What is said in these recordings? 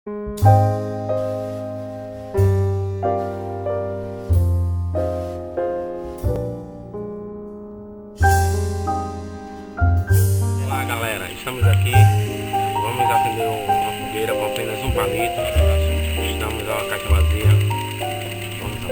Olá galera, estamos aqui, vamos acender uma fogueira com apenas um palito. Estamos a uma caixa vazia. Vamos lá.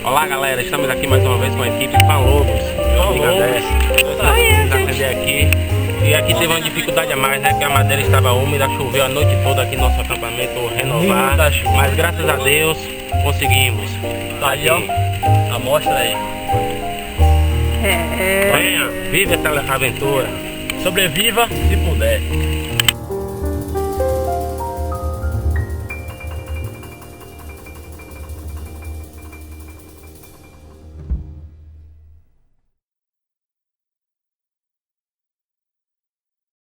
Olá galera, estamos aqui mais uma vez com a equipe Panlobos. Vamos acender aqui. E aqui teve uma dificuldade a mais, né? Que a madeira estava úmida, choveu a noite toda aqui no nosso acampamento renovar. Mas graças a Deus conseguimos. Tá aí, ó. Amostra aí. Venha, vive essa aventura. Sobreviva se puder.